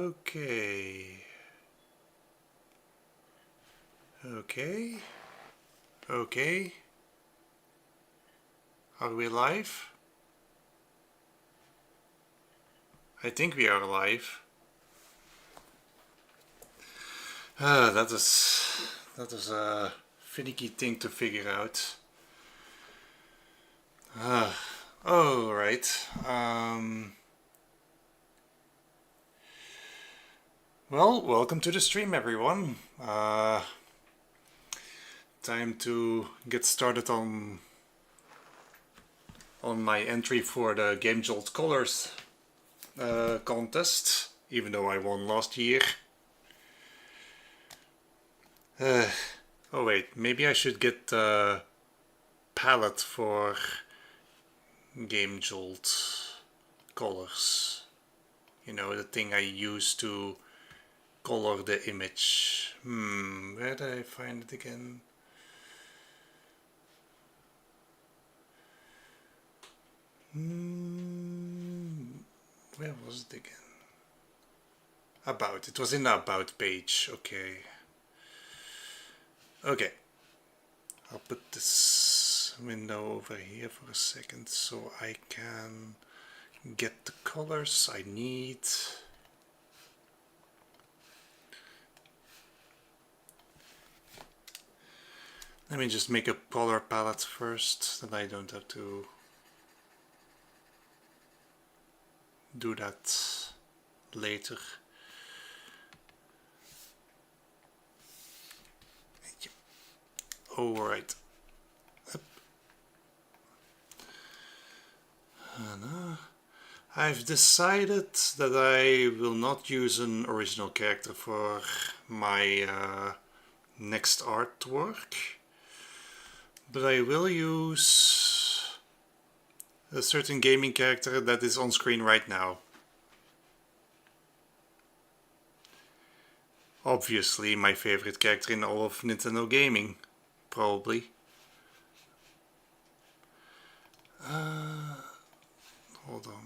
Okay. Okay. Okay. Are we live? I think we are live. That is a finicky thing to figure out. Oh, right. Well, welcome to the stream, everyone. Time to get started on my entry for the Game Jolt Colors contest, even though I won last year. Oh wait, maybe I should get the palette for Game Jolt Colors. You know, the thing I use to color the image. Where did I find it again? Where was it again? About. It was in the About page. Okay. Okay. I'll put this window over here for a second so I can get the colors I need. Let me just make a color palette first, then I don't have to do that later. Alright. I've decided that I will not use an original character for my next artwork, but I will use a certain gaming character that is on screen right now. Obviously my favorite character in all of Nintendo gaming, probably. Hold on.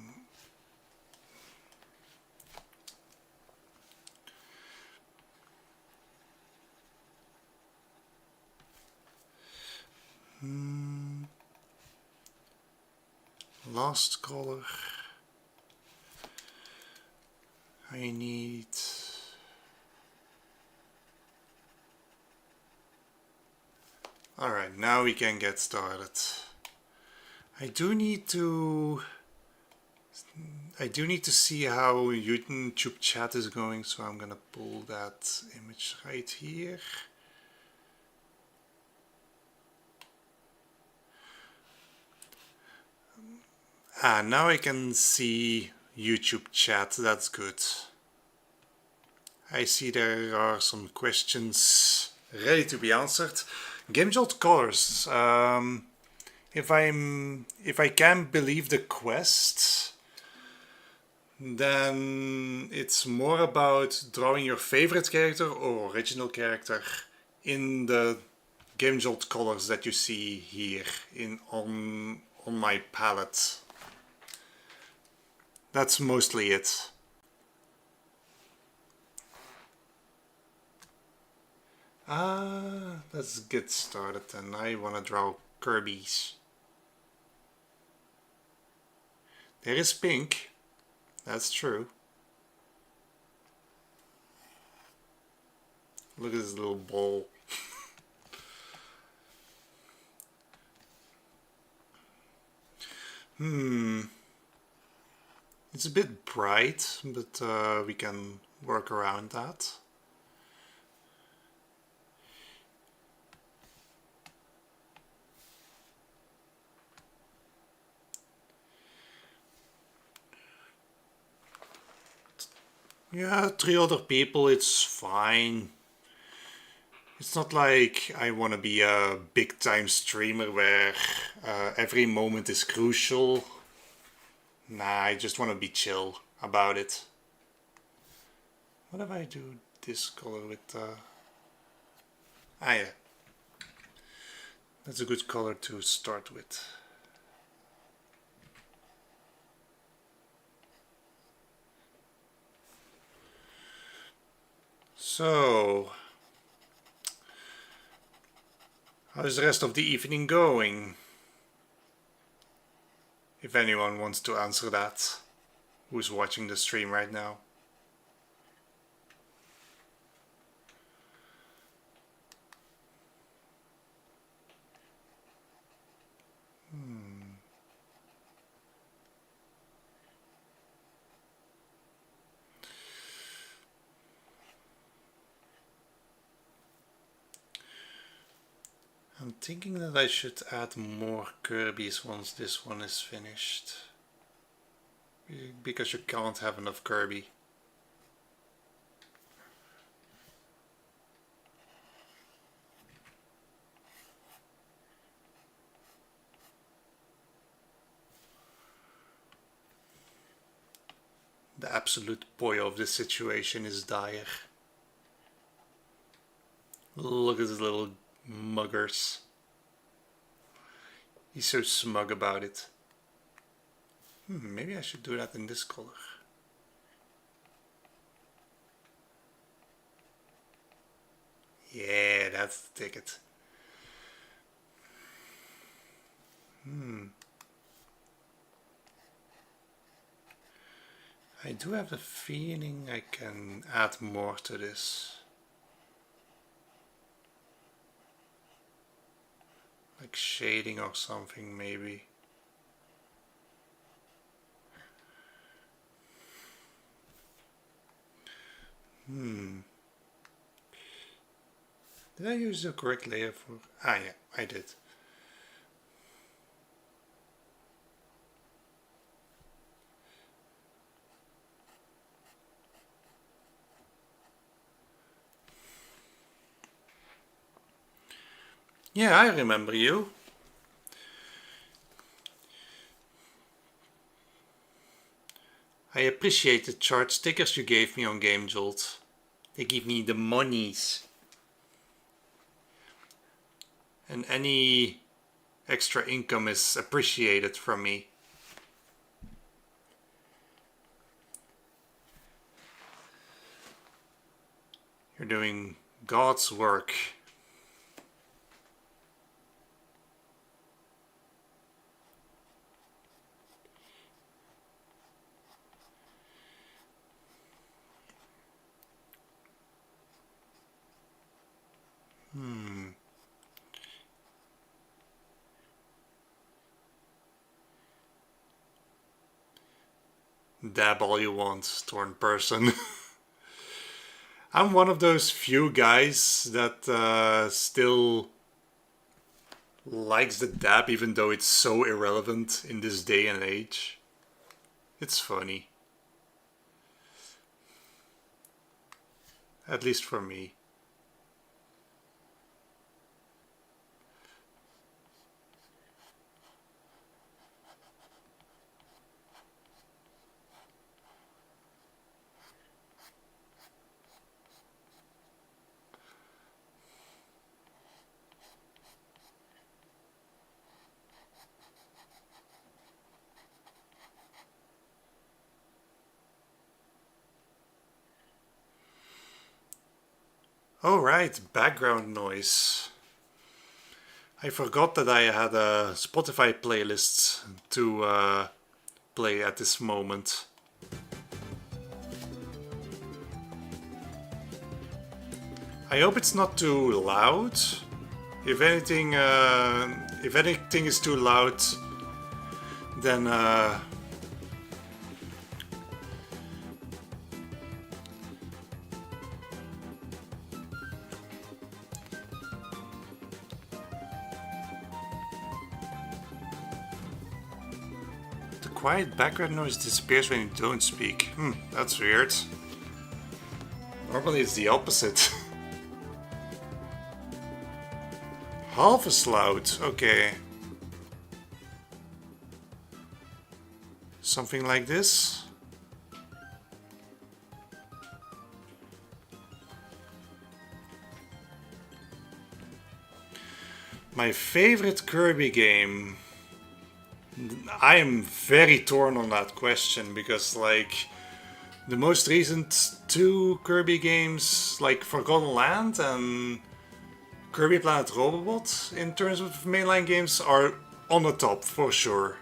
Last color. I need... Alright, now we can get started. I do need to see how YouTube chat is going, so I'm gonna pull that image right here. Now I can see YouTube chat, that's good. I see there are some questions ready to be answered. Game Jolt Colors. If I can believe the quest, then it's more about drawing your favorite character or original character in the Game Jolt colors that you see here on my palette. That's mostly it. Let's get started then. I want to draw Kirby's. There is pink. That's true. Look at this little ball. It's a bit bright, but we can work around that. Yeah, 3 other people, it's fine. It's not like I want to be a big time streamer where every moment is crucial. Nah, I just want to be chill about it. What if I do this color with... yeah. That's a good color to start with. So, how's the rest of the evening going? If anyone wants to answer that, who's watching the stream right now. I'm thinking that I should add more Kirby's once this one is finished. Because you can't have enough Kirby. The absolute boy of this situation is dire. Look at his little muggers. He's so smug about it. Maybe I should do that in this color. Yeah, that's the ticket. I do have the feeling I can add more to this. Like shading or something, maybe. Did I use the correct layer for... Ah yeah, I did. Yeah, I remember you. I appreciate the chart stickers you gave me on Game Jolt. They give me the monies. And any extra income is appreciated from me. You're doing God's work. Dab all you want, Torn Person. I'm one of those few guys that still likes the dab even though it's so irrelevant in this day and age. It's funny. At least for me. Oh right, background noise. I forgot that I had a Spotify playlist to play at this moment. I hope it's not too loud. If anything is too loud, then the quiet background noise disappears when you don't speak. That's weird. Normally it's the opposite. Half as loud, okay. Something like this. My favorite Kirby game. I am very torn on that question because, like, the most recent two Kirby games, like Forgotten Land and Kirby Planet Robobot, in terms of mainline games, are on the top for sure.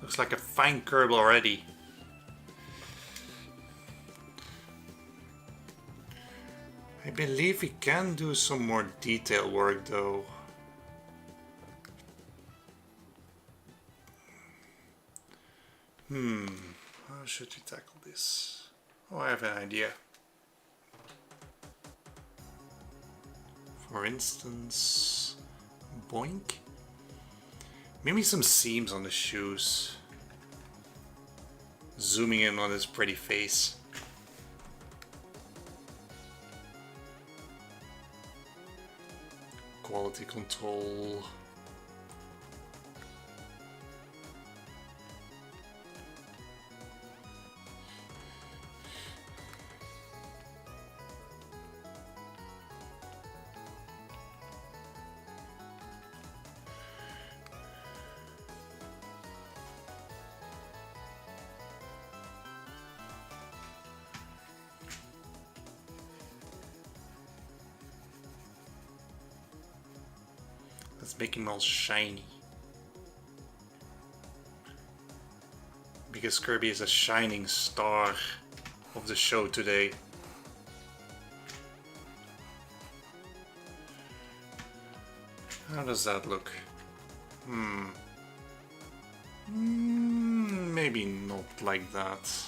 Looks like a fine Kirby already. I believe we can do some more detail work though. How should we tackle this? Oh, I have an idea. For instance, boink. Maybe some seams on the shoes. Zooming in on his pretty face. Quality control. Let's make him all shiny. Because Kirby is a shining star of the show today. How does that look? Maybe not like that.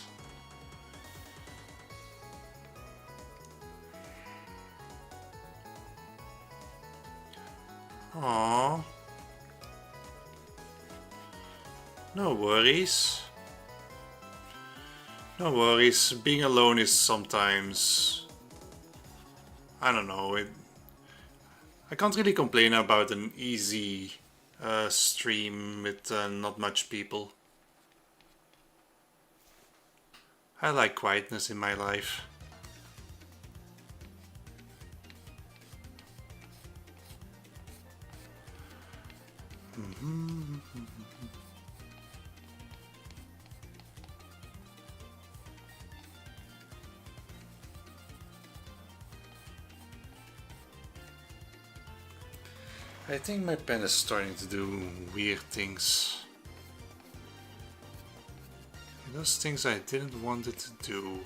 Aww. No worries. No worries. Being alone is sometimes... I don't know. I can't really complain about an easy stream with not much people. I like quietness in my life. I think my pen is starting to do weird things. Those things I didn't want it to do.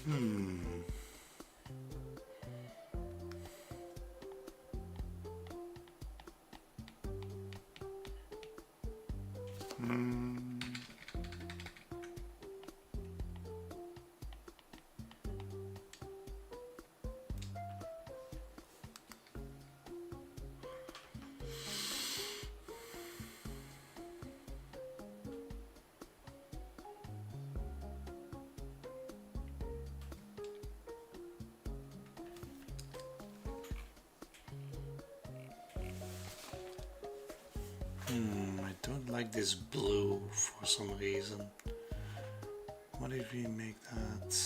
Hmm. I don't like this blue for some reason. What if we make that?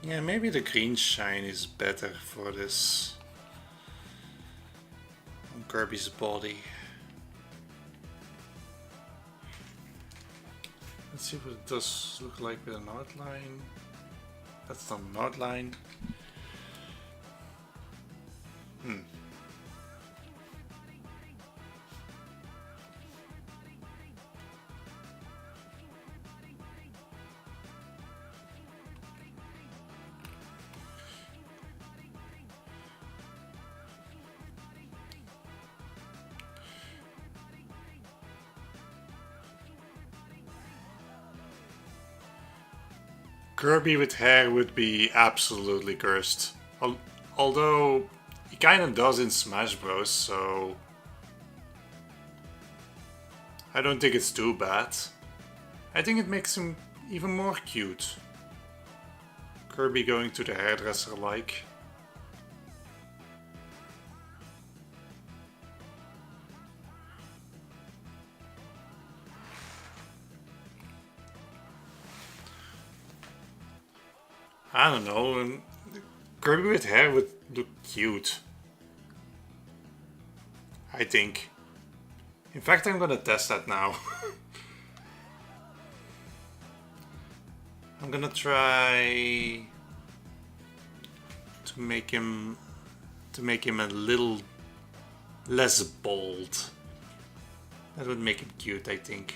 Yeah, maybe the green shine is better for this on Kirby's body. Let's see what it does look like with an outline. That's not an outline. Kirby with hair would be absolutely cursed. Although he kinda does in Smash Bros, so I don't think it's too bad. I think it makes him even more cute. Kirby going to the hairdresser like. I don't know, Kirby with hair would look cute. I think. In fact, I'm gonna test that now. I'm gonna try to make him a little less bold. That would make him cute, I think.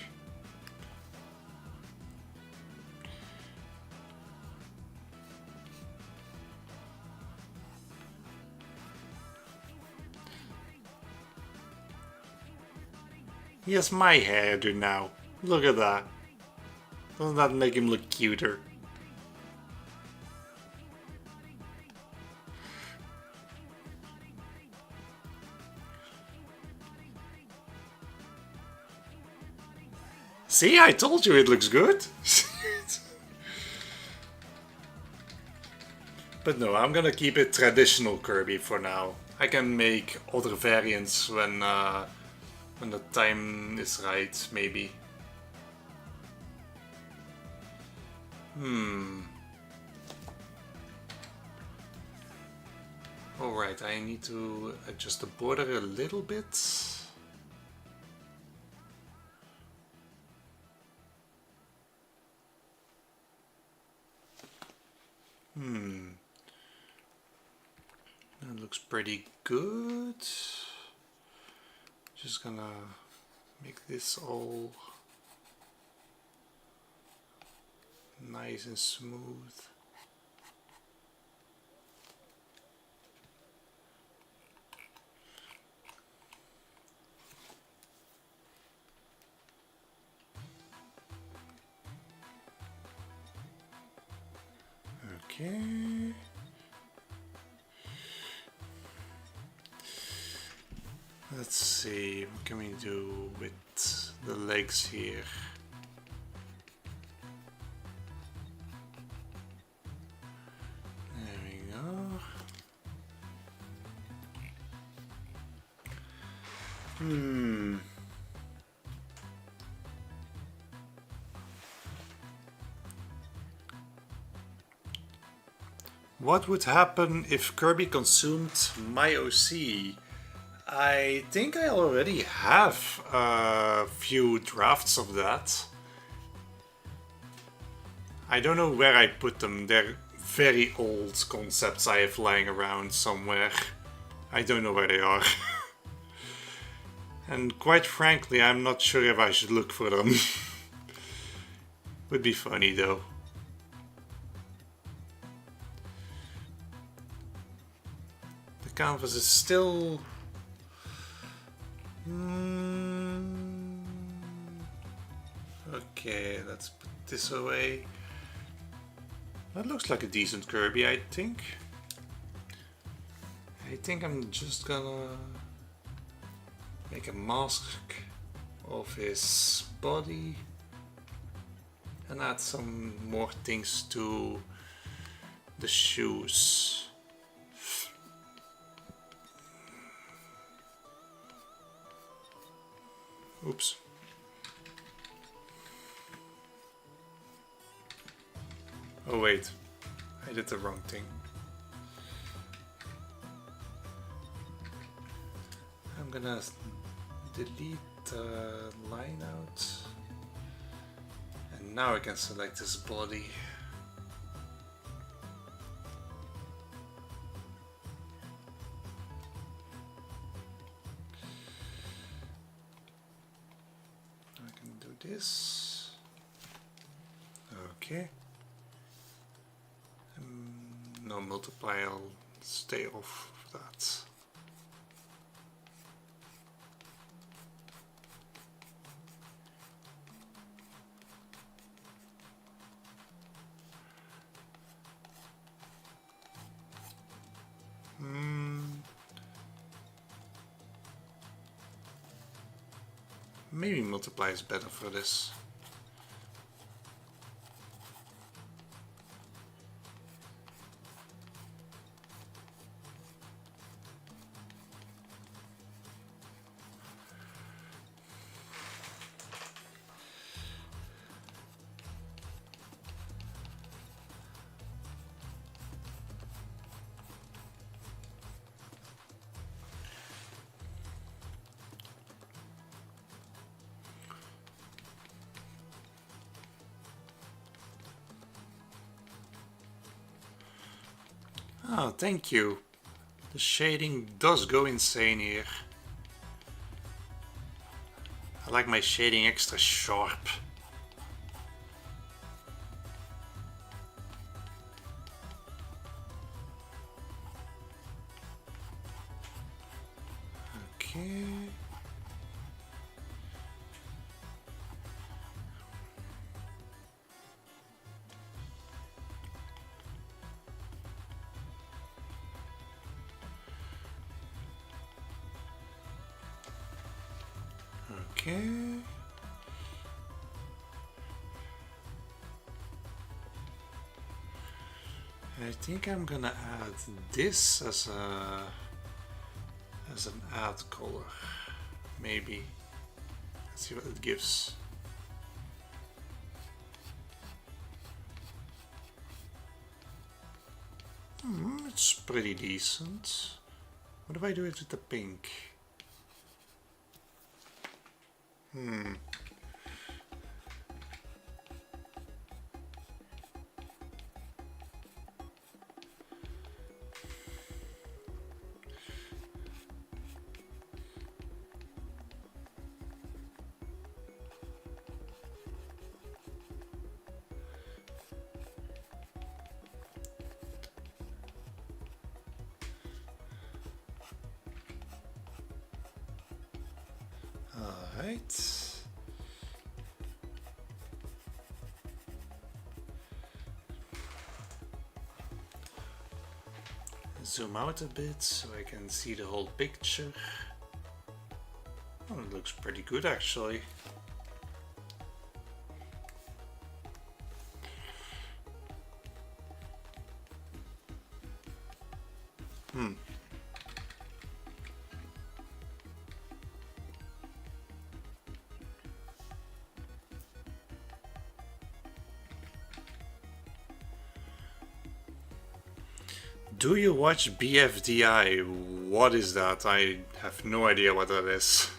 He has my hairdo now. Look at that. Doesn't that make him look cuter? See, I told you it looks good. But no, I'm gonna keep it traditional Kirby for now. I can make other variants when the time is right, maybe. Alright, I need to adjust the border a little bit. That looks pretty good. Just gonna make this all nice and smooth. Okay. Let's see, what can we do with the legs here? There we go. What would happen if Kirby consumed my OC? I think I already have a few drafts of that. I don't know where I put them. They're very old concepts I have lying around somewhere. I don't know where they are. And quite frankly, I'm not sure if I should look for them. Would be funny though. The canvas is still... Okay, let's put this away. That looks like a decent Kirby, I think. I think I'm just gonna make a mask of his body and add some more things to the shoes. Oops. Oh wait, I did the wrong thing. I'm gonna delete the line out. And now I can select his body. I can do this. Okay. No multiply, I'll stay off of that. Maybe multiply is better for this. Oh, thank you. The shading does go insane here. I like my shading extra sharp. Okay. Okay. I think I'm gonna add this as an add color. Maybe. Let's see what it gives. It's pretty decent. What do I do with the pink? Alright. Zoom out a bit so I can see the whole picture. looks pretty good actually. Do you watch BFDI? What is that? I have no idea what that is.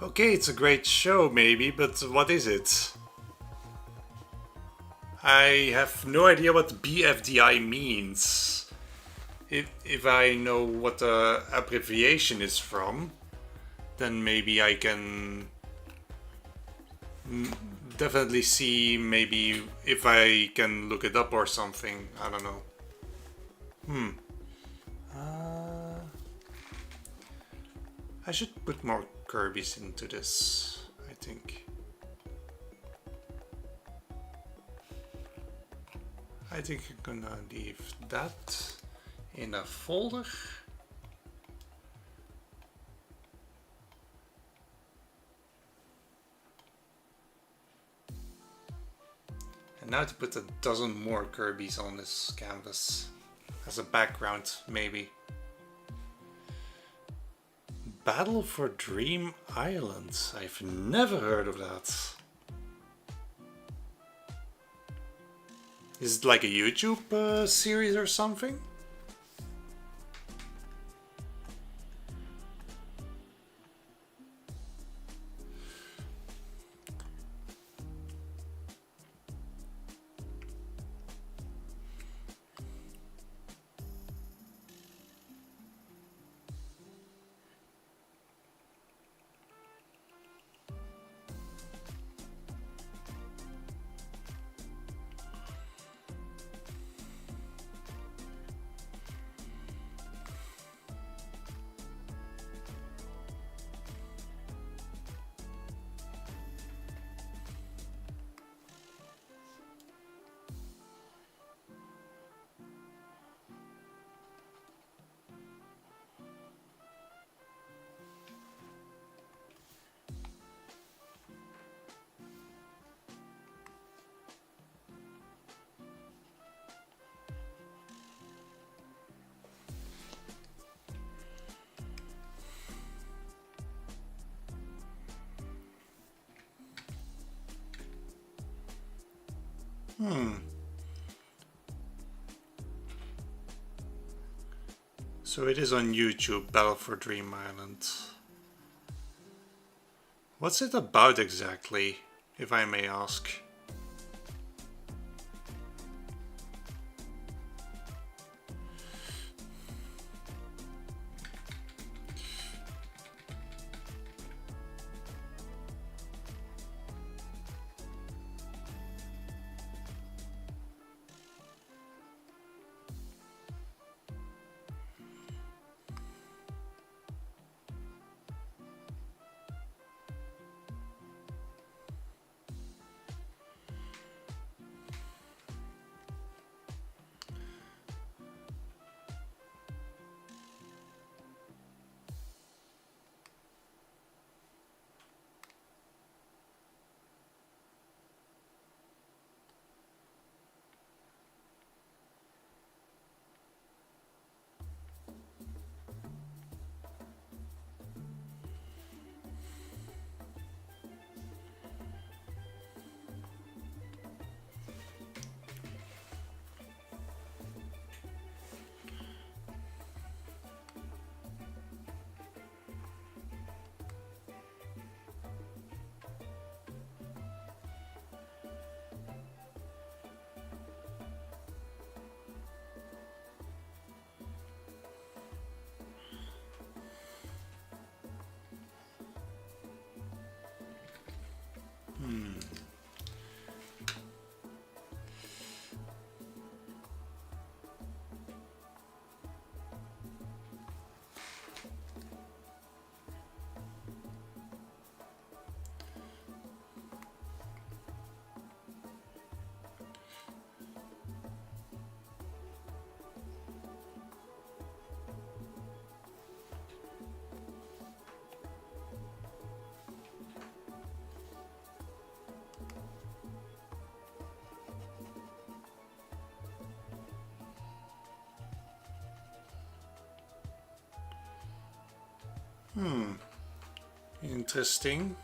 Okay, it's a great show maybe, but what is it? I have no idea what BFDI means. If I know what the abbreviation is from, then maybe I can definitely see maybe if I can look it up or something. I don't know. I should put more Kirby's into this, I think. I think I'm gonna leave that in a folder. And now to put a dozen more Kirby's on this canvas as a background, maybe. Battle for Dream Island. I've never heard of that. Is it like a YouTube series or something? So it is on YouTube, Battle for Dream Island. What's it about exactly, if I may ask? Interesting.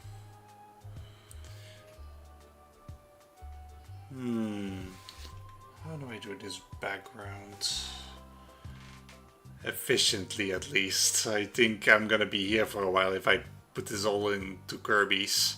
How do I do this background? Efficiently, at least. I think I'm gonna be here for a while if I put this all into Kirby's.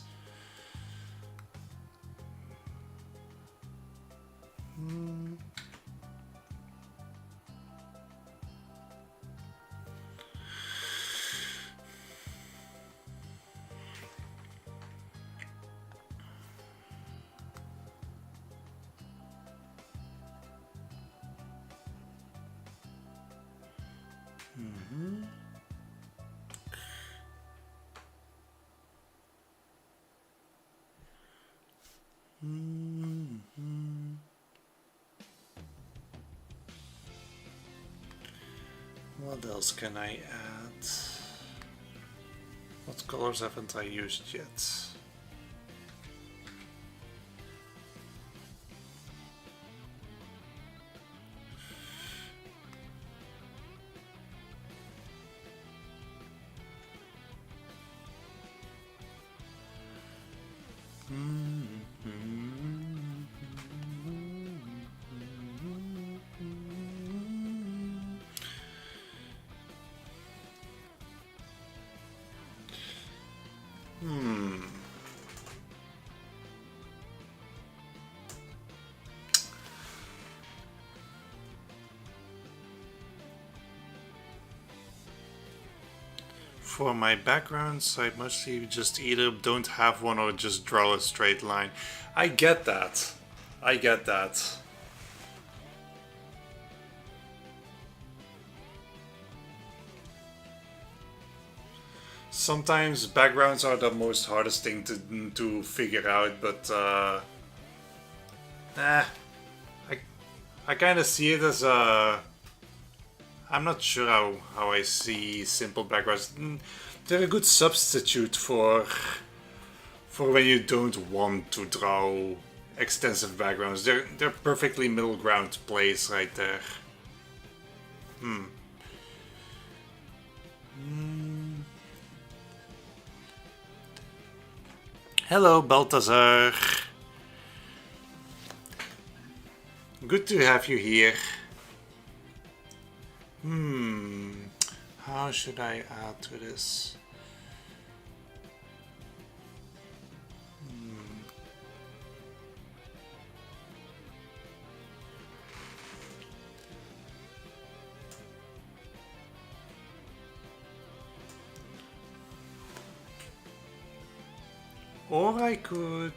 What else can I add? What colors haven't I used yet? For my backgrounds, I mostly just either don't have one or just draw a straight line. I get that. I get that. Sometimes backgrounds are the most hardest thing to figure out, but I kind of see it as a. I'm not sure how I see simple backgrounds. They're a good substitute for when you don't want to draw extensive backgrounds. They're perfectly middle ground place right there. Hello, Balthazar. Good to have you here. How should I add to this? Or I could...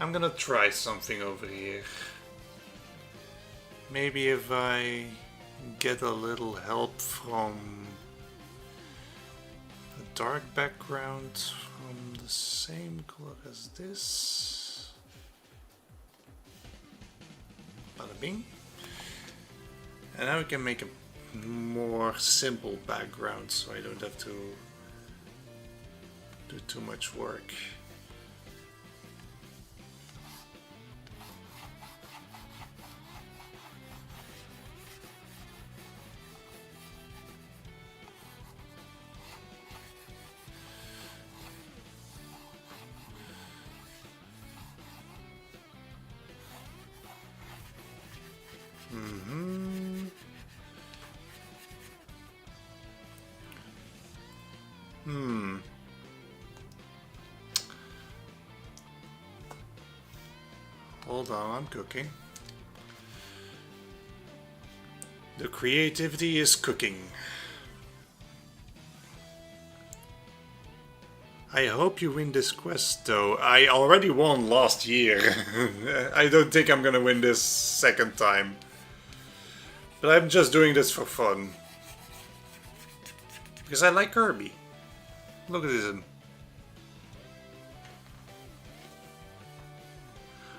I'm gonna try something over here. Maybe if I get a little help from a dark background from the same color as this. Bada bing. And now we can make a more simple background so I don't have to do too much work. Hold on, I'm cooking. The creativity is cooking. I hope you win this quest though. I already won last year. I don't think I'm gonna win this second time. But I'm just doing this for fun. Because I like Kirby. Look at him.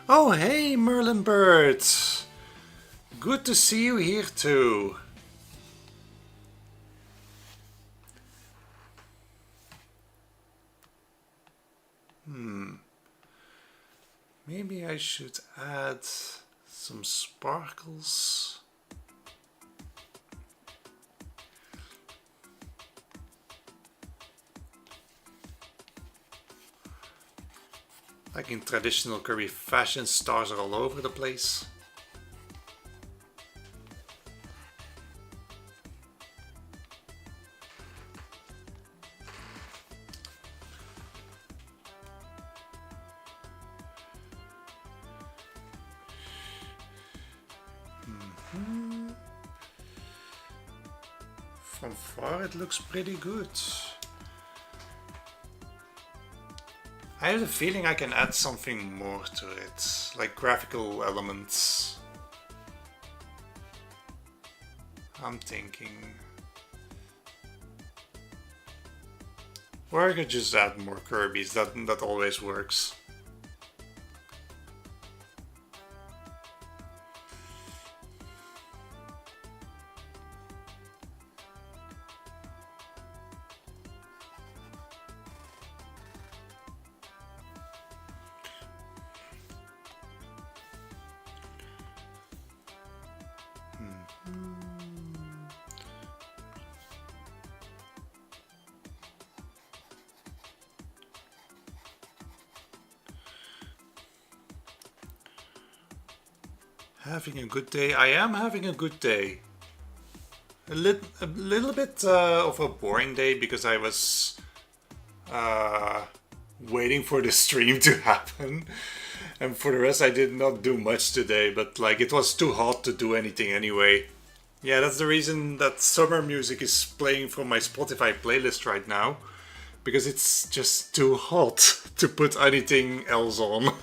Oh, hey, Merlin Bird. Good to see you here too. Maybe I should add some sparkles. Like in traditional Kirby fashion, stars are all over the place. From far it looks pretty good. I have the feeling I can add something more to it, like graphical elements. I'm thinking. Or I could just add more Kirby's, that always works. Having a good day. I am having a good day. A little bit of a boring day because I was waiting for the stream to happen. And for the rest, I did not do much today, but like it was too hot to do anything anyway. Yeah, that's the reason that summer music is playing from my Spotify playlist right now. Because it's just too hot to put anything else on.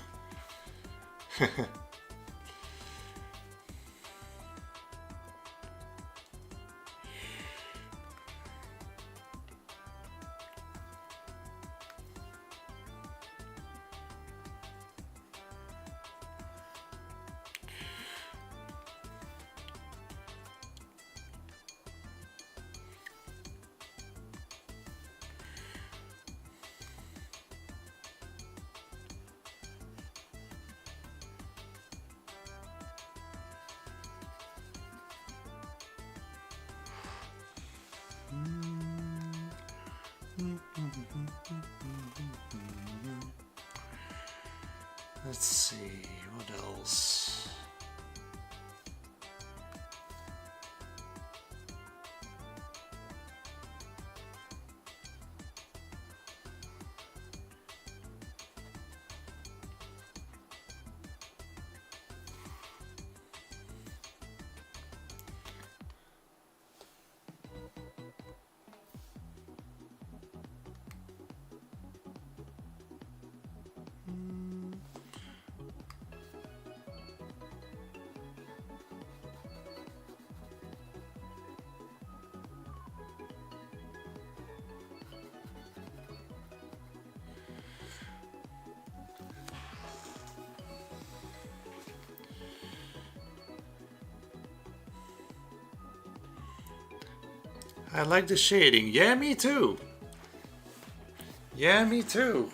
Let's see, what else? I like the shading. Yeah, me too. Yeah, me too.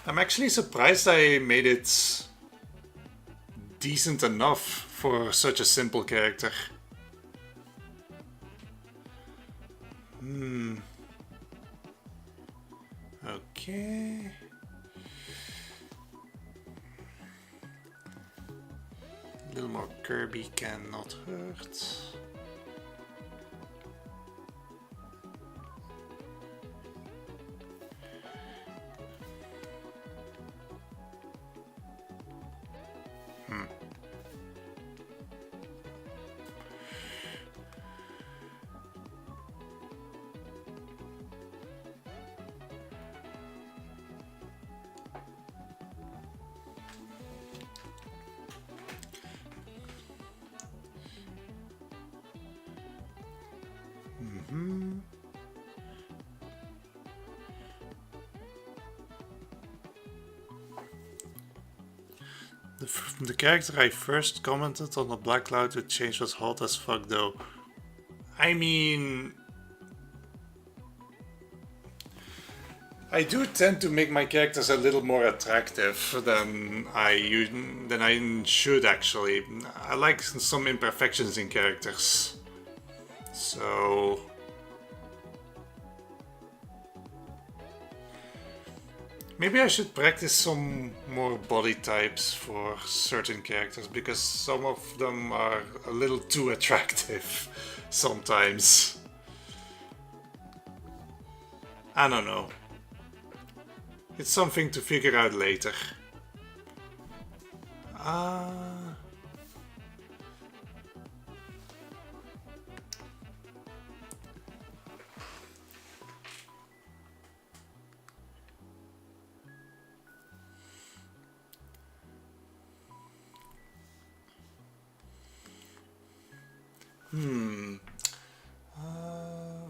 I'm actually surprised I made it decent enough for such a simple character. Okay. A little more Kirby cannot hurt. The character I first commented on the Black Cloud with change was hot as fuck though. I mean, I do tend to make my characters a little more attractive than I should actually. I like some imperfections in characters. So Maybe I should practice some more body types for certain characters because some of them are a little too attractive sometimes. I don't know. It's something to figure out later. Uh...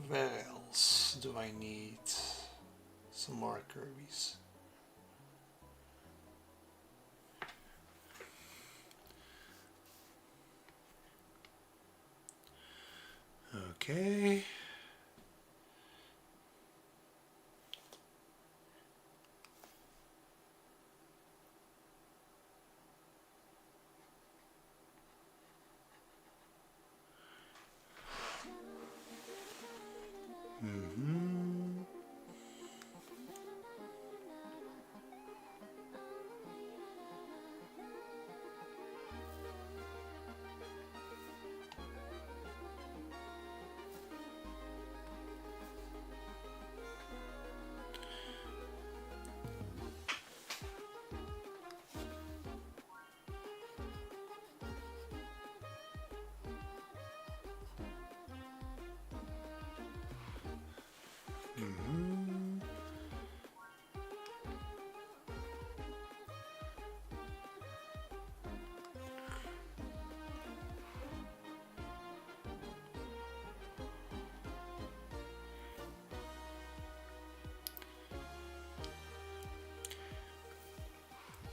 Where else do I need some more Kirby's? Okay.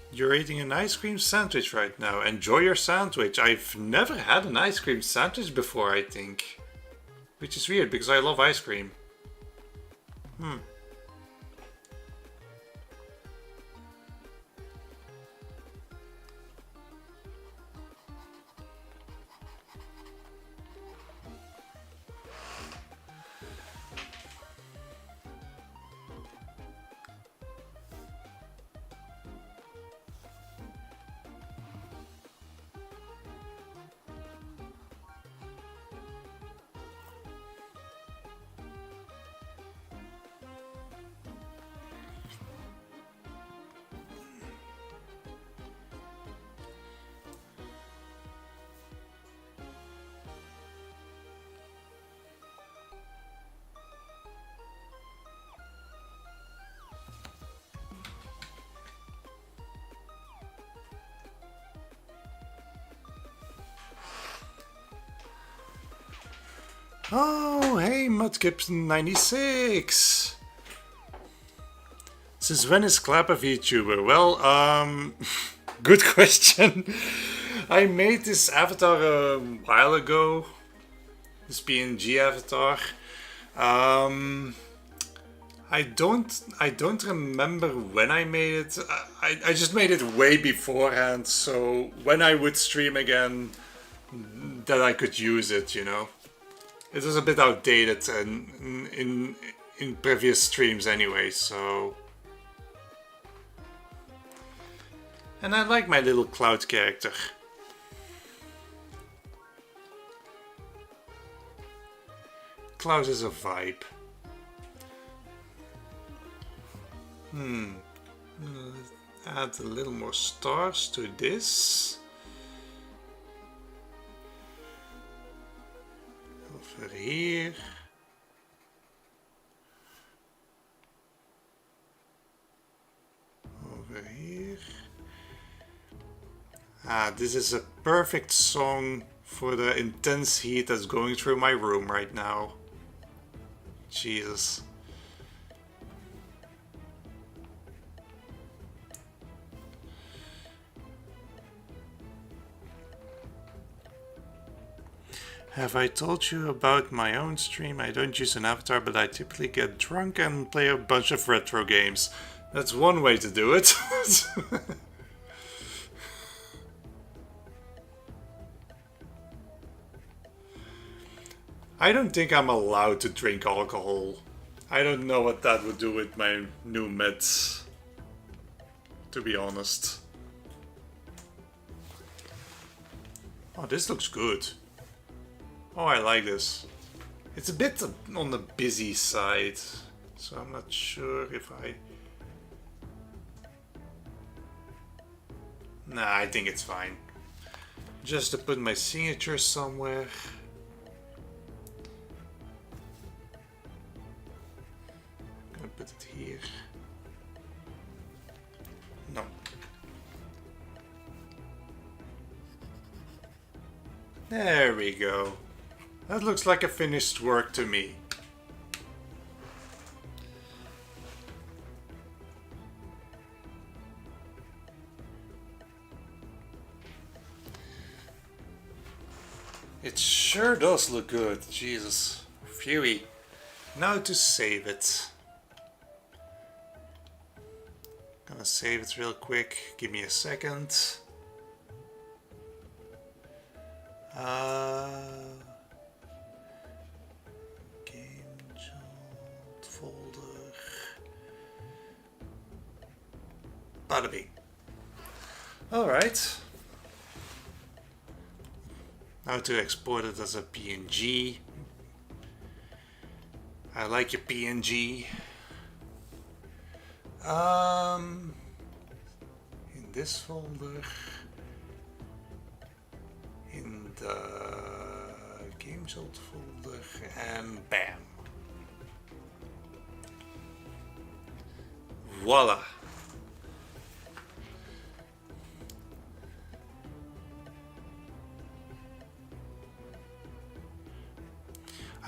You're eating an ice cream sandwich right now. Enjoy your sandwich. I've never had an ice cream sandwich before, I think. Which is weird because I love ice cream. Oh, hey, Mudgibson96. Since when is Clap a VTuber? Well, good question. I made this avatar a while ago. This PNG avatar. I don't remember when I made it. I just made it way beforehand, so when I would stream again, that I could use it, you know. It was a bit outdated and in previous streams anyway, so. And I like my little cloud character. Cloud is a vibe. Add a little more stars to this. Over here. Over here. This is a perfect song for the intense heat that's going through my room right now. Jesus. Have I told you about my own stream? I don't use an avatar, but I typically get drunk and play a bunch of retro games. That's one way to do it. I don't think I'm allowed to drink alcohol. I don't know what that would do with my new meds. to be honest. Oh, this looks good. Oh, I like this. It's a bit on the busy side, so I'm not sure if I... Nah, I think it's fine. Just to put my signature somewhere. I'm gonna put it here. No. There we go. That looks like a finished work to me. It sure does look good. Jesus. Phewy. Now to save it. Gonna save it real quick. Give me a second. Game Jolt folder. Bada bing. Alright. Now to export it as a PNG. I like your PNG. In this folder. In the Game Jolt folder. And bam. Voila.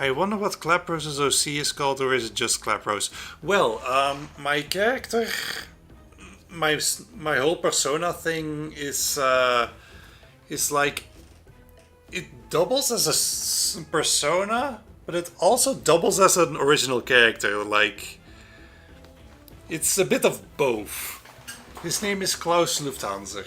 I wonder what Claprose's OC is called, or is it just Claprose? Well, my character, my whole persona thing is like, it doubles as a persona, but it also doubles as an original character. Like, it's a bit of both. His name is Klaus Lufthansa.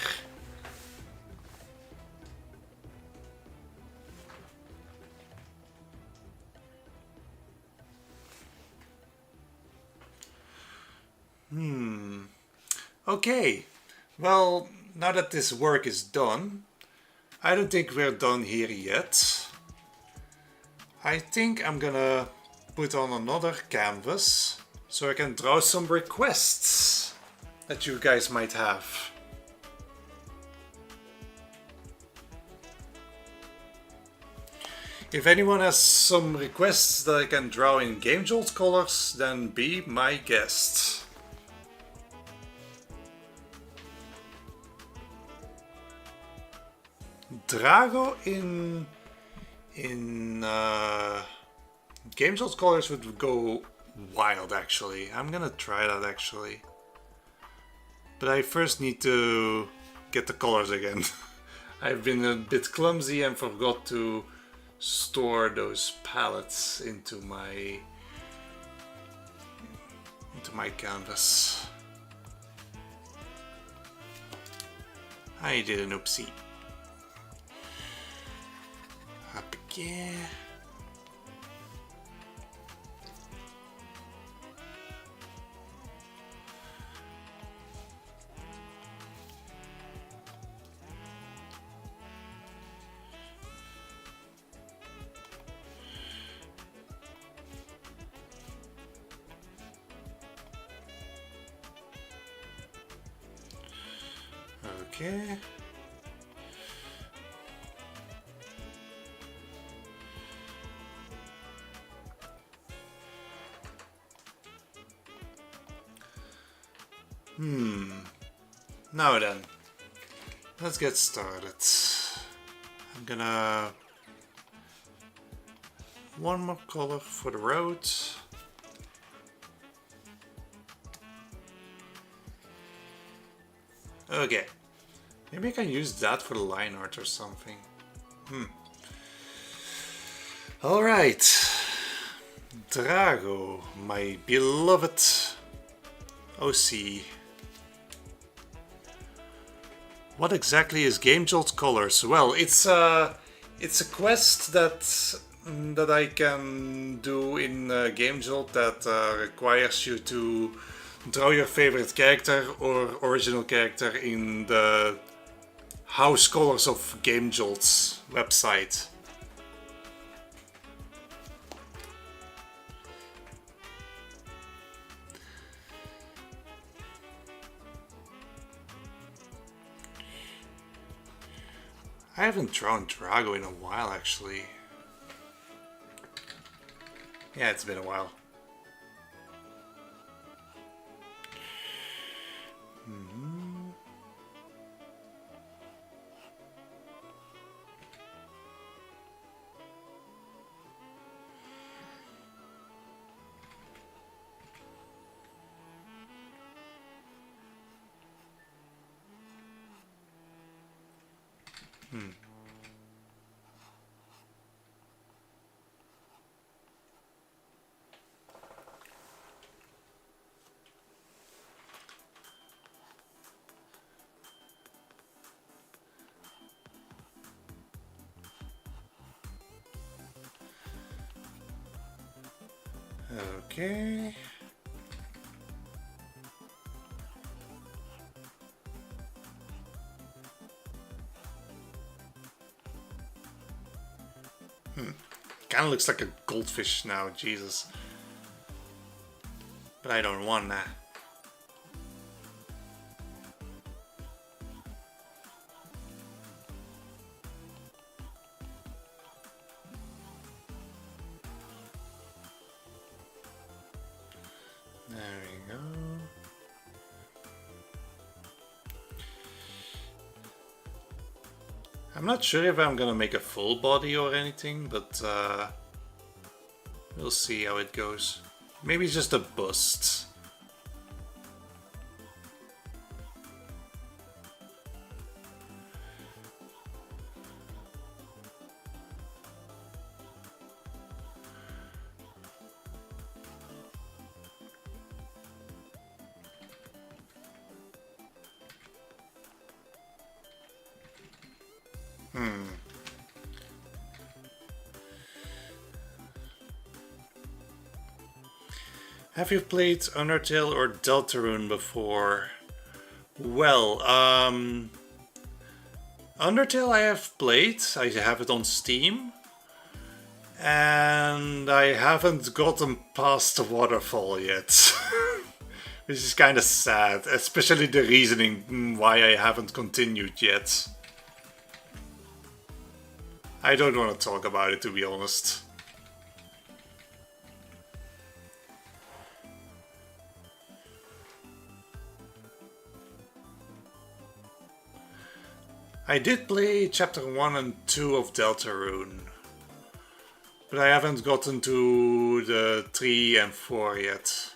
Okay, well, now that this work is done, I don't think we're done here yet. I think I'm gonna put on another canvas so I can draw some requests that you guys might have. If anyone has some requests that I can draw in Game Jolt colors, then be my guest. Drago in Game Jolt colors would go wild, actually. I'm gonna try that, actually. But I first need to get the colors again. I've been a bit clumsy and forgot to store those palettes into my canvas. I did an oopsie. Up again. Okay. Now then, let's get started. I'm gonna one more color for the road. Okay, maybe I can use that for the line art or something. Alright, Drago, my beloved OC. What exactly is Game Jolt Colors? Well, it's a quest that I can do in Game Jolt that requires you to draw your favorite character or original character in the House Colors of Game Jolt's website. I haven't drawn Drago in a while, actually. Yeah, it's been a while. Okay. Kinda looks like a goldfish now, Jesus. But I don't want that. There we go. I'm not sure if I'm gonna make a full body or anything, but we'll see how it goes. Maybe just a bust. Have you played Undertale or Deltarune before? Well, Undertale I have played. I have it on Steam. And I haven't gotten past the waterfall yet. Which is kind of sad, especially the reasoning why I haven't continued yet. I don't want to talk about it, to be honest. I did play chapter 1 and 2 of Deltarune, but I haven't gotten to the 3 and 4 yet.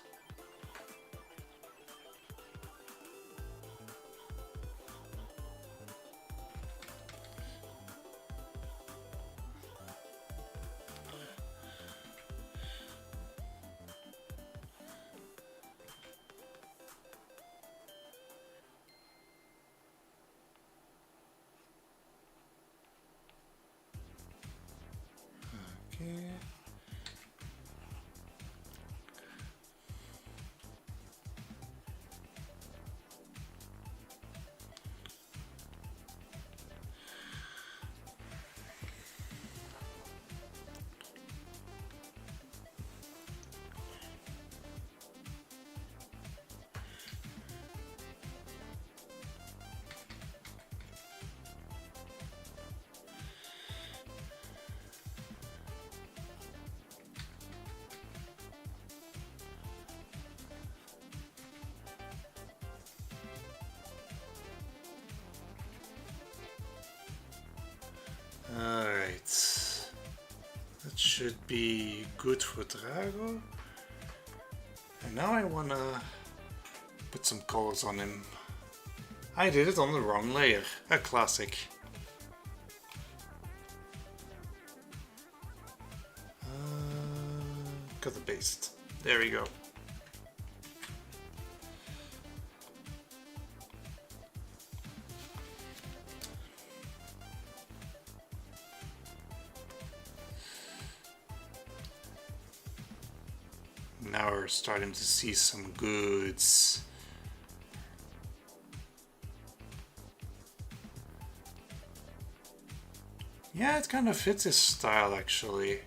Okay. Alright. That should be good for Drago. And now I wanna put some colors on him. I did it on the wrong layer. A classic. Cut the paste. There we go. Now now we're starting to see some goods. Yeah, it kind of fits his style actually.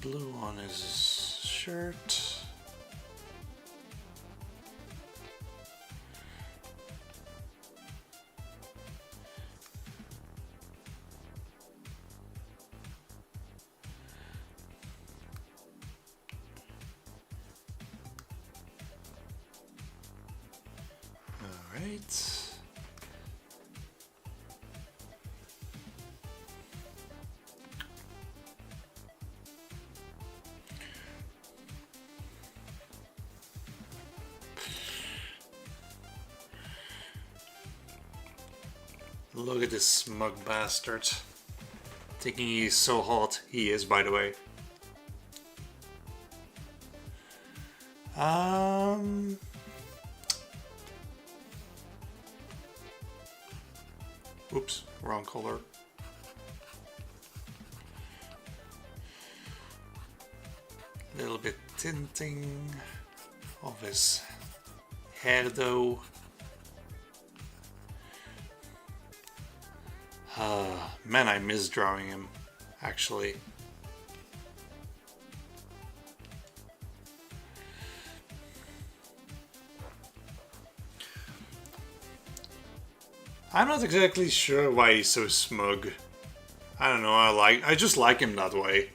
Blue on his shirt. All right. Look at this smug bastard. Thinking he's so hot. He is, by the way. Oops, wrong color. Little bit tinting of his hair though. Man, I miss drawing him, actually. I'm not exactly sure why he's so smug. I don't know, I just like him that way.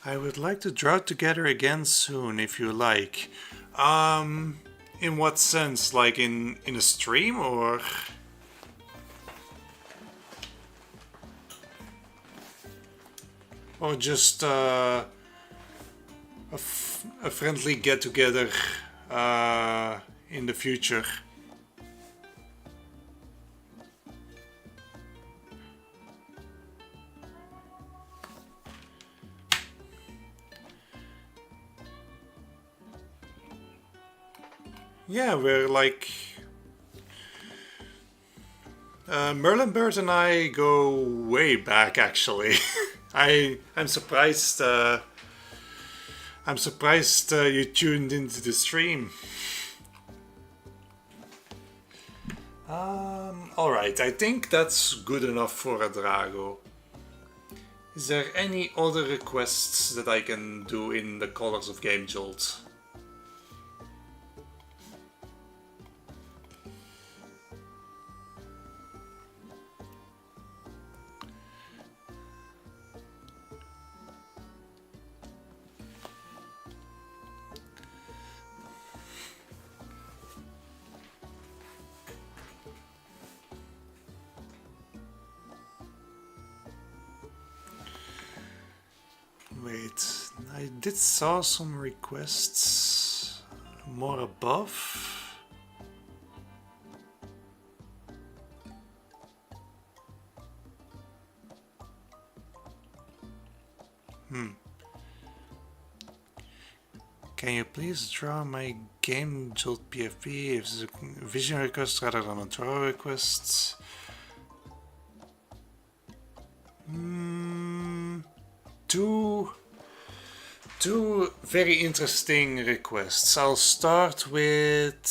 I would like to draw together again soon, if you like. In what sense? Like in a stream, or? Or just a friendly get-together in the future? Yeah, we're like... Merlin Bird and I go way back, actually. I'm surprised. I'm surprised you tuned into the stream. All right, I think that's good enough for a Drago. Is there any other requests that I can do in the Colors of Game Jolt? Wait, I did saw some requests more above. Can you please draw my game Jolt PFP if it's a vision request rather than a draw request? Two very interesting requests. I'll start with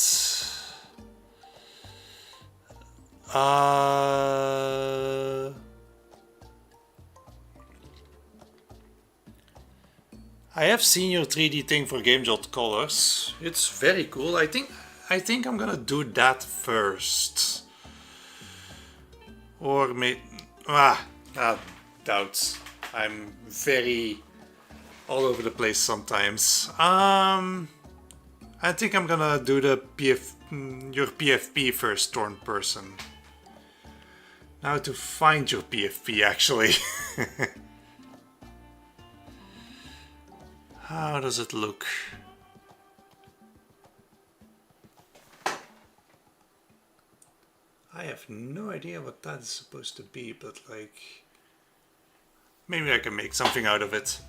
I have seen your 3D thing for Game Jolt Colors. It's very cool. I think I'm gonna do that first. Or maybe doubts. I'm very all over the place sometimes. I think I'm gonna do the your PFP first, Torn Person. Now to find your PFP actually. How does it look? I have no idea what that is supposed to be, but like... maybe I can make something out of it.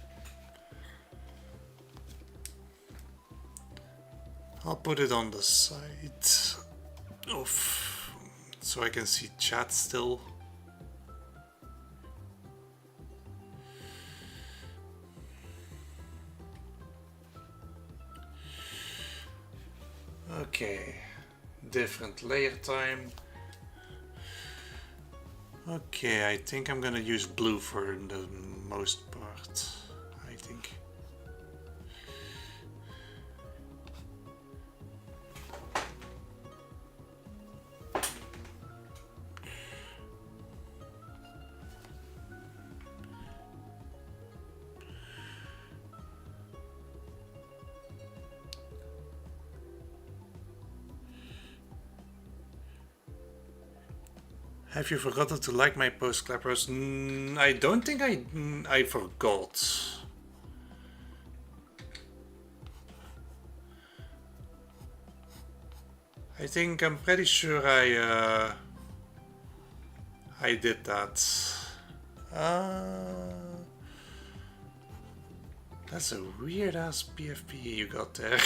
I'll put it on the side of... so I can see chat still. Okay, different layer time. Okay, I think I'm gonna use blue for the most part, I think. Have you forgotten to like my post, Clappers? I don't think I forgot. I think I'm pretty sure I did that. That's a weird ass PFP you got there.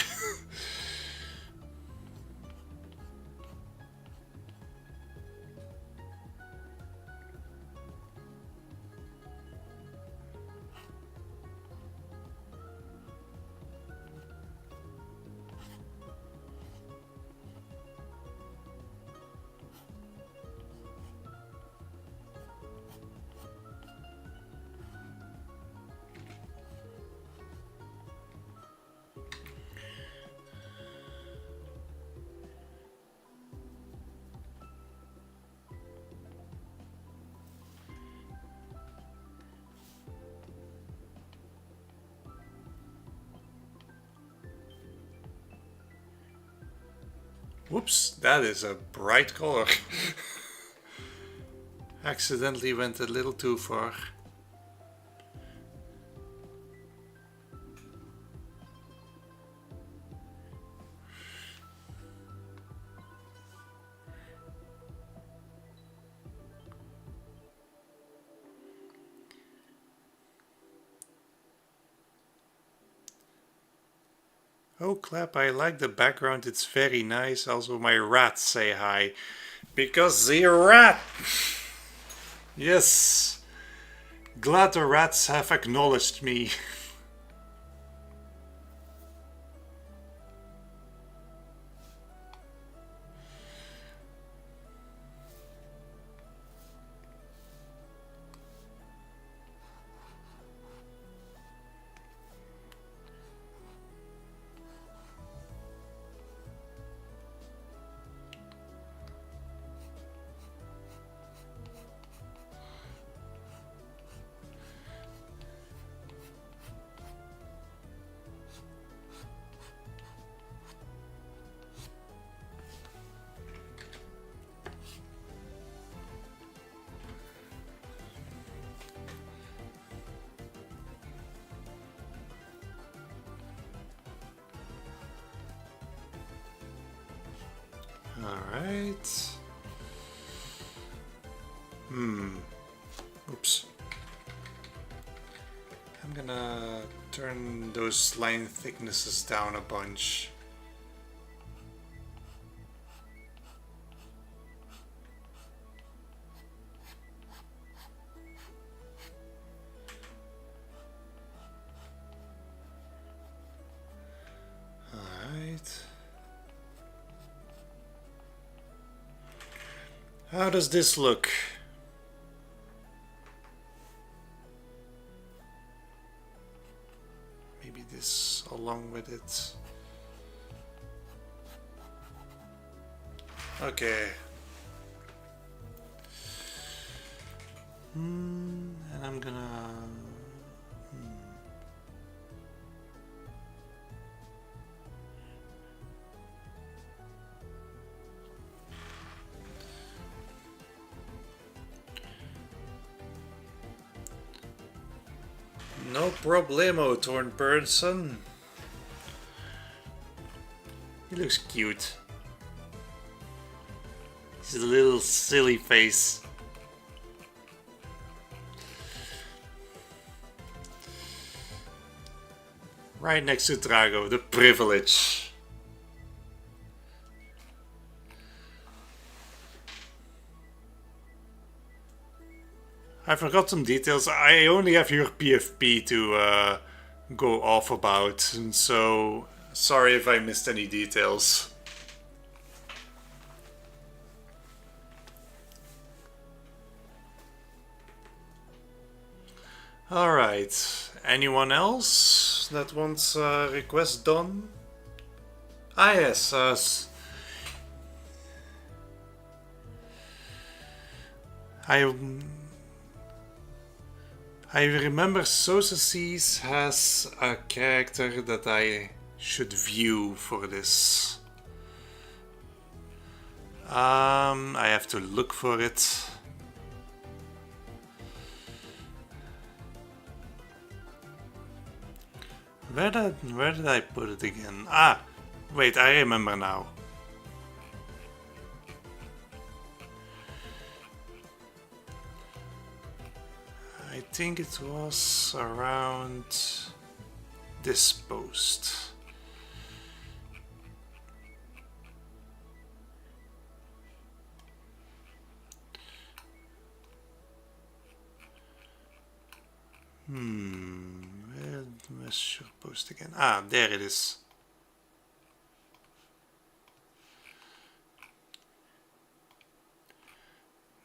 Whoops, that is a bright color. Accidentally went a little too far. Oh Clap, I like the background, it's very nice. Also my rats say hi. Because the rat! Yes! Glad the rats have acknowledged me. Alright. Oops. I'm gonna turn those line thicknesses down a bunch. Alright. How does this look? Maybe this along with it. Okay. And I'm gonna... No problemo, torn person. He looks cute. His little silly face. Right next to Drago, the privilege. I forgot some details. I only have your PFP to go off about, so sorry if I missed any details. Alright, anyone else that wants a request done? Ah yes, I remember Sosaces has a character that I should view for this. I have to look for it. Where did I put it again? Ah, wait, I remember now. I think it was around this post. Where's your post again? Ah, there it is.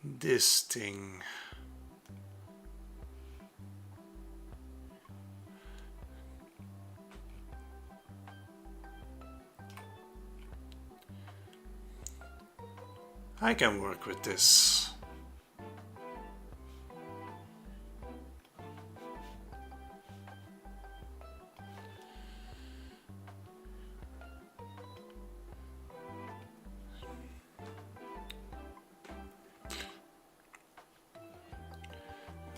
This thing. I can work with this.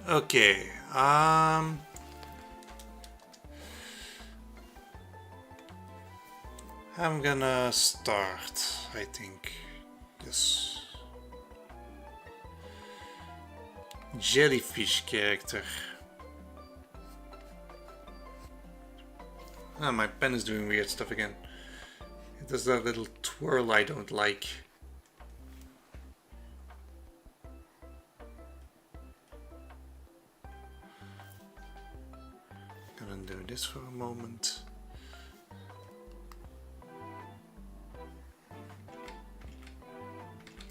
Okay, I'm gonna start, I think, this jellyfish character. Ah, my pen is doing weird stuff again. It does that little twirl I don't like. Gonna do this for a moment.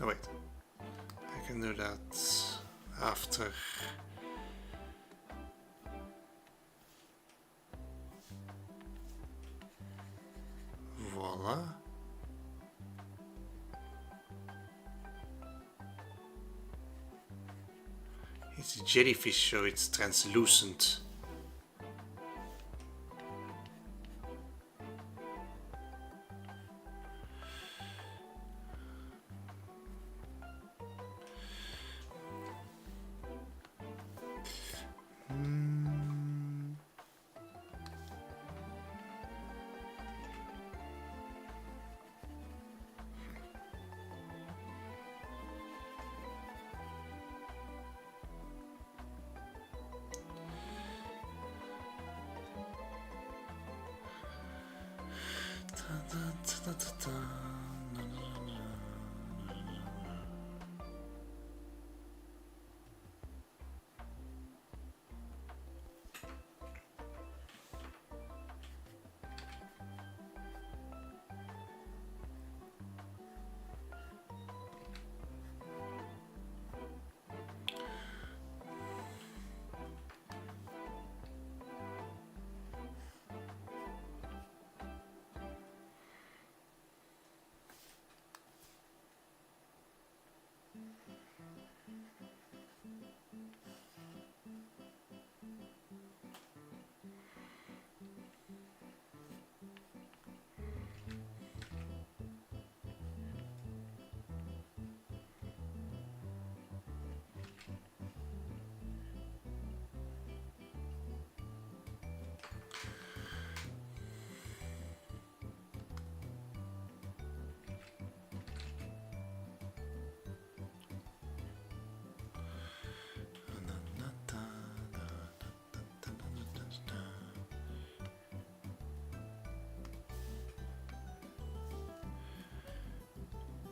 Oh wait, I can do that after. Voila. It's a jellyfish, so it's translucent.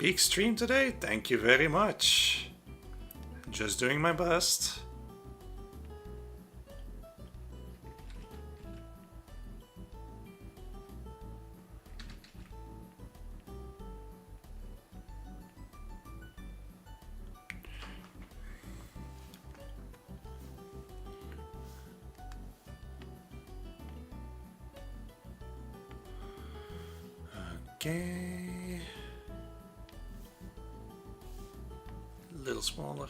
big stream today? Thank you very much. Just doing my best. Okay. A little smaller.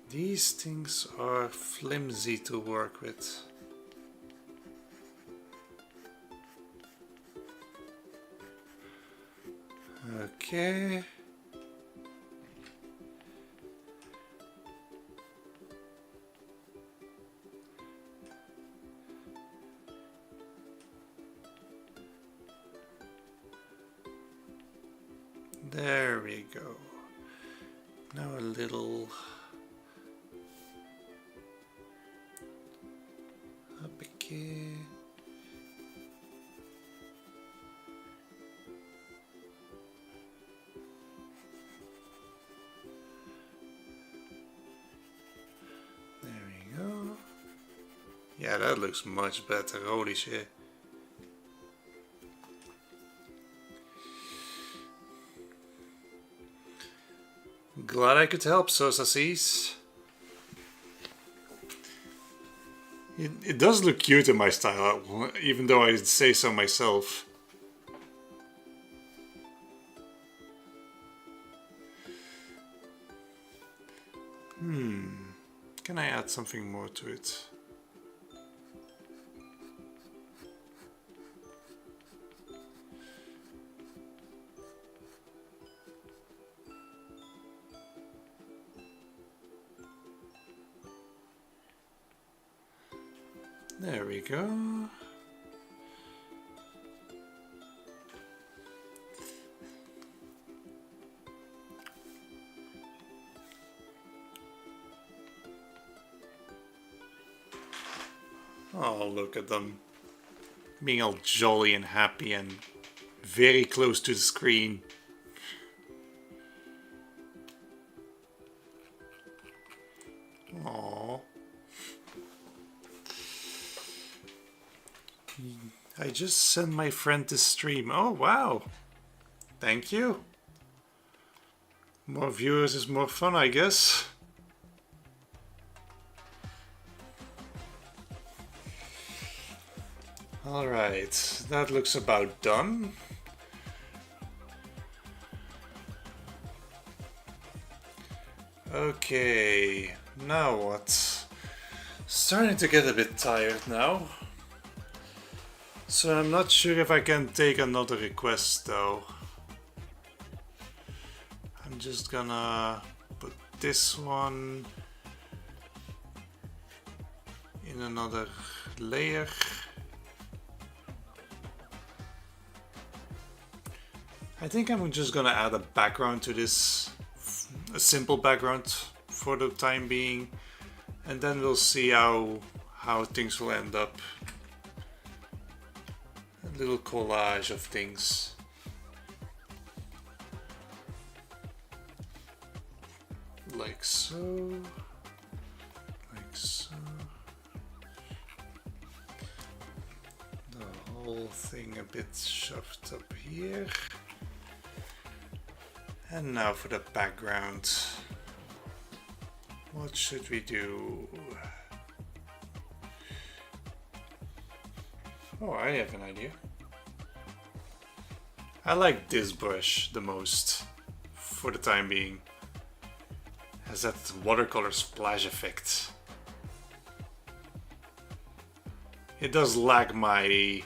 These things are flimsy to work with. Okay. There we go. Now a little up again. There we go. Yeah, that looks much better. Holy shit. Glad I could help, Sosasis. It does look cute in my style, even though I say so myself. Can I add something more to it? There we go. Oh, look at them. Being all jolly and happy and very close to the screen. Aww. I just sent my friend to stream. Oh, wow. Thank you. More viewers is more fun, I guess. Alright, that looks about done. Okay, now what? Starting to get a bit tired now. So I'm not sure if I can take another request though. I'm just gonna put this one in another layer. I think I'm just gonna add a background to this, a simple background for the time being, and then we'll see how things will end up. A little collage of things. Like so, like so. The whole thing a bit shoved up here. And now for the background. What should we do? Oh, I have an idea. I like this brush the most for the time being. Has that watercolor splash effect. It does lag my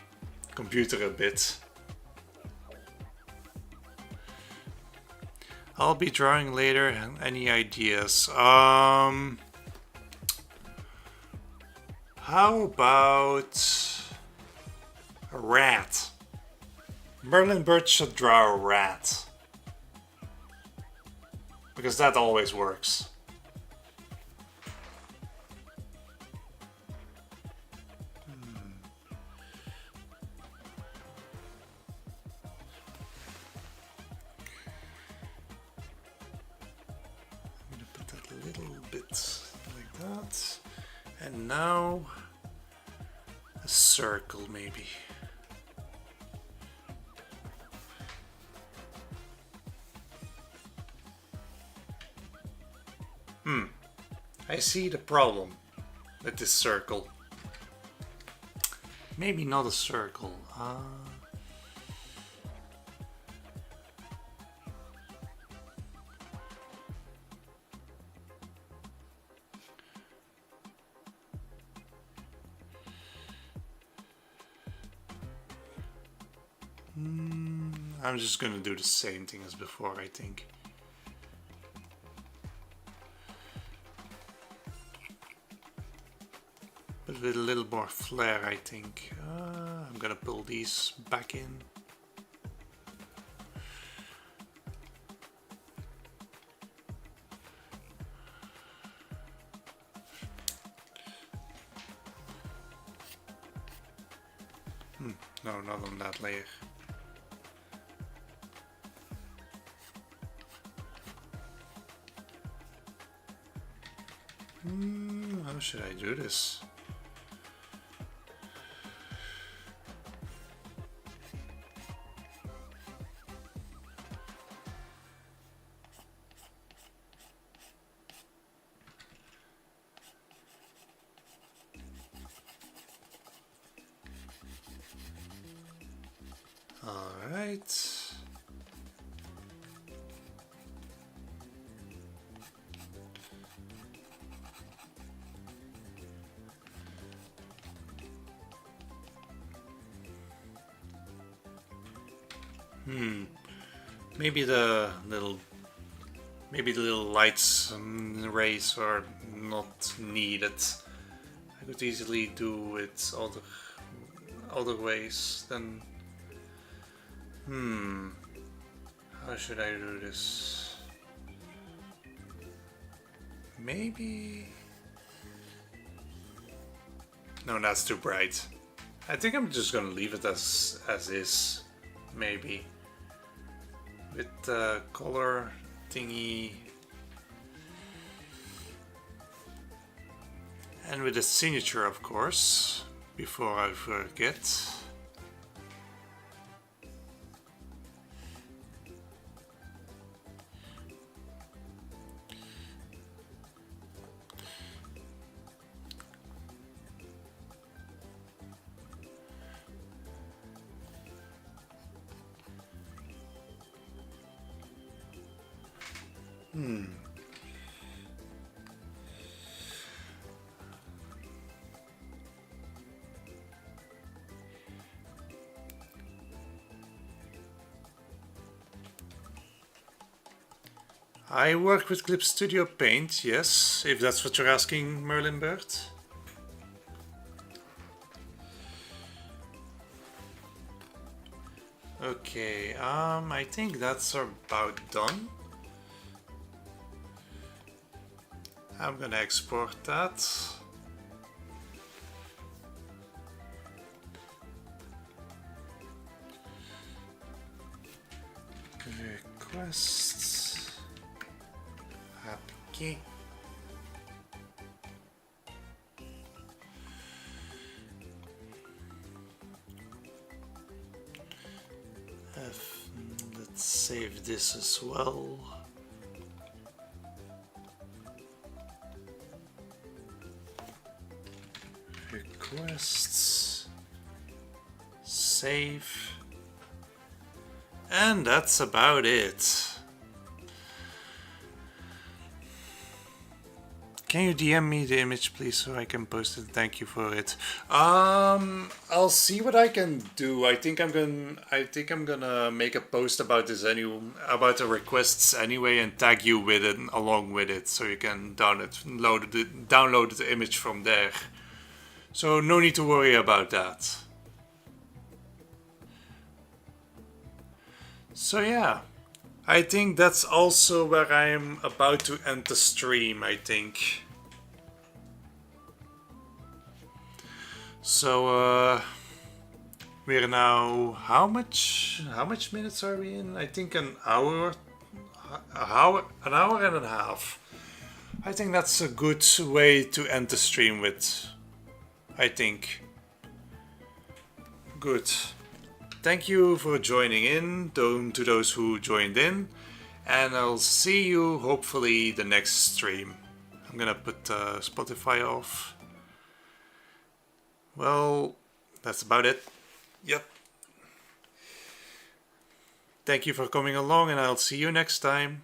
computer a bit. I'll be drawing later. Any ideas? How about a rat? Merlin Bird should draw a rat. Because that always works. I'm gonna put that a little bit like that. And now a circle maybe. I see the problem with this circle. Maybe not a circle. I'm just gonna do the same thing as before, I think. But with a little more flair, I think. I'm gonna pull these back in. No, not on that layer. How should I do this? All right. Maybe the little lights and rays are not needed. I could easily do it other ways than. How should I do this? Maybe. No, that's too bright. I think I'm just gonna leave it as is. Maybe. With the color thingy. And with the signature, of course, before I forget. I work with Clip Studio Paint, yes, if that's what you're asking, Merlin Bird. Okay, I think that's about done. I'm gonna export that. Requests. APK. Let's save this as well. Requests. Save. And that's about it. Can you DM me the image, please, so I can post it? Thank you for it. I'll see what I can do. I think I'm gonna make a post about this about the requests anyway, and tag you with it along with it, so you can download the image from there. So no need to worry about that. So yeah, I think that's also where I'm about to end the stream, I think. So we're now, how much minutes are we in? I think an hour and a half. I think that's a good way to end the stream with, I think. Good. Thank you for joining in, to those who joined in, and I'll see you hopefully the next stream. I'm gonna put Spotify off. Well, that's about it. Yep. Thank you for coming along, and I'll see you next time.